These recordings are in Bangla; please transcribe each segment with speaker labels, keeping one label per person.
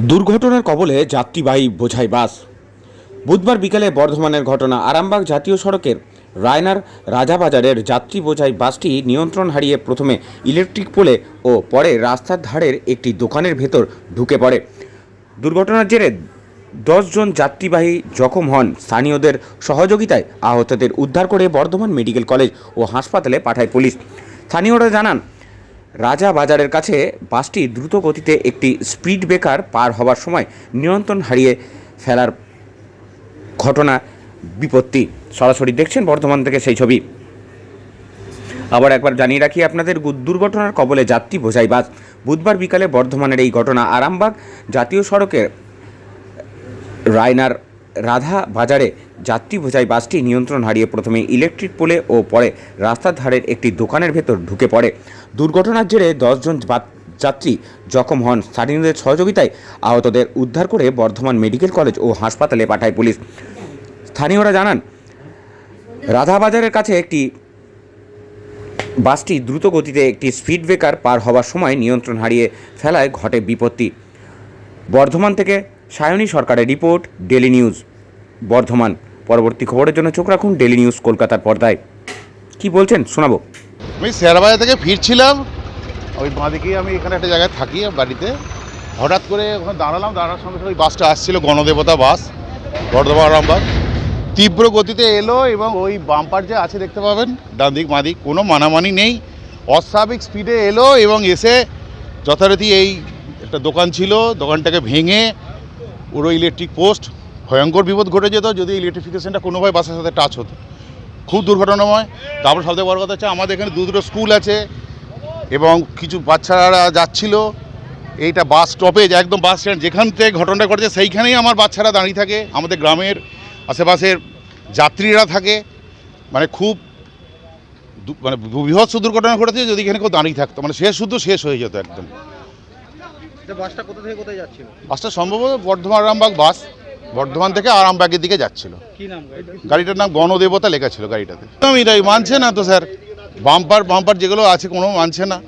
Speaker 1: দুর্ঘটনার কবলে যাত্রীবাহী বোঝাই বাস। বুধবার বিকেলে বর্ধমানের ঘটনা। আরামবাগ জাতীয় সড়কের রায়নার রাজাবাজারের যাত্রী বোঝাই বাসটি নিয়ন্ত্রণ হারিয়ে প্রথমে ইলেকট্রিক পোলে ও পরে রাস্তার ধারের একটি দোকানের ভেতর ঢুকে পড়ে। দুর্ঘটনার জেরে 10 জন যাত্রীবাহী জখম হন। স্থানীয়দের সহযোগিতায় আহতদের উদ্ধার করে বর্ধমান মেডিকেল কলেজ ও হাসপাতালে পাঠায় পুলিশ। স্থানীয়রা জানান, রাজাবাজারের কাছে বাসটি দ্রুত গতিতে একটি স্পিড ব্রেকার পার হওয়ার সময় নিয়ন্ত্রণ হারিয়ে ফেলার ঘটনা বিপত্তি। সরাসরি দেখছেন বর্ধমান থেকে সেই ছবি। আবার একবার জানিয়ে রাখি আপনাদের, দুর্ঘটনার কবলে যাত্রী বোঝাই বাস। বুধবার বিকালে বর্ধমানের এই ঘটনা। আরামবাগ জাতীয় সড়কের রায়নার রাধা বাজারে যাত্রী বোঝাই বাসটি নিয়ন্ত্রণ হারিয়ে প্রথমে ইলেকট্রিক পোলে ও পরে রাস্তার ধারের একটি দোকানের ভেতর ঢুকে পড়ে। দুর্ঘটনার জেরে 10 জন যাত্রী জখম হন। স্থানীয়দের সহযোগিতায় আহতদের উদ্ধার করে বর্ধমান মেডিকেল কলেজ ও হাসপাতালে পাঠায় পুলিশ। স্থানীয়রা জানান, রাধাবাজারের কাছে একটি বাসটি দ্রুত গতিতে একটি স্পিড ব্রেকার পার হওয়ার সময় নিয়ন্ত্রণ হারিয়ে ফেলায় ঘটে বিপত্তি। বর্ধমান থেকে সায়নী সরকারের রিপোর্ট, ডেলি নিউজ বর্ধমান। পরবর্তী খবরের জন্য চোখ রাখুন ডেলি নিউজ কলকাতার পর্দায়। কি বলছেন শোনাবো।
Speaker 2: আমি শেয়ারবাজার থেকে ফিরছিলাম, ওই বাঁদিকেই আমি এখানে একটা জায়গায় থাকি বাড়িতে। হঠাৎ করে ওখানে দাঁড়ানোর সঙ্গে সঙ্গে ওই বাসটা আসছিল, গণদেবতা বাস, বর্ধমান আরামবাগ। তীব্র গতিতে এলো এবং ওই বাম্পার যে আছে দেখতে পাবেন ডান দিক বাঁ দিক, কোনো মানামানি নেই, অস্বাভাবিক স্পিডে এলো এবং এসে যথারীতি এই একটা দোকান ছিল, দোকানটাকে ভেঙে পুরো ইলেকট্রিক পোস্ট, ভয়ঙ্কর বিপদ ঘটে যেত যদি ইলেকট্রিফিকেশনটা কোনোভাবে বাসের সাথে টাচ হতো। খুব দুর্ঘটনাময়। তারপর সবথেকে বড় কথা হচ্ছে আমাদের এখানে দুটো স্কুল আছে এবং কিছু বাচ্চারা যাচ্ছিল। এইটা বাস স্টপেজ, একদম বাস স্ট্যান্ড যেখান থেকে ঘটনাটা ঘটেছে সেইখানেই আমার বাচ্চারা দাঁড়িয়ে থাকে, আমাদের গ্রামের আশেপাশের যাত্রীরা থাকে। মানে খুব মানে বৃহৎ দুর্ঘটনা ঘটেছে যদি এখানে কেউ দাঁড়িয়ে থাকতো, মানে শেষ হয়ে যেত একদম।
Speaker 3: বাসটা কোথা থেকে কোথায় যাচ্ছিল?
Speaker 2: বাসটা সম্ভবত বর্ধমান আরামবাগ বাস, বর্ধমান থেকে আরামবাগের দিকে যাচ্ছিল।
Speaker 3: কি নাম
Speaker 2: গাড়িটার নাম গণদেবতা লেখা ছিল গাড়িটাতে। এটাই মানছে না তো স্যার, বাম্পার যেগুলো আছে কোনো মানছে না।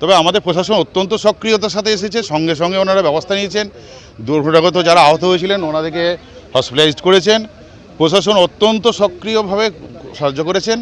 Speaker 2: তবে আমাদের প্রশাসন অত্যন্ত সক্রিয়তার সাথে এসেছে, সঙ্গে সঙ্গে ওনারা ব্যবস্থা নিয়েছেন। দুর্ঘটনাগত যারা আহত হয়েছিলেন ওনাদেরকে হসপিটালাইজড করেছেন। প্রশাসন অত্যন্ত সক্রিয়ভাবে সাহায্য করেছেন।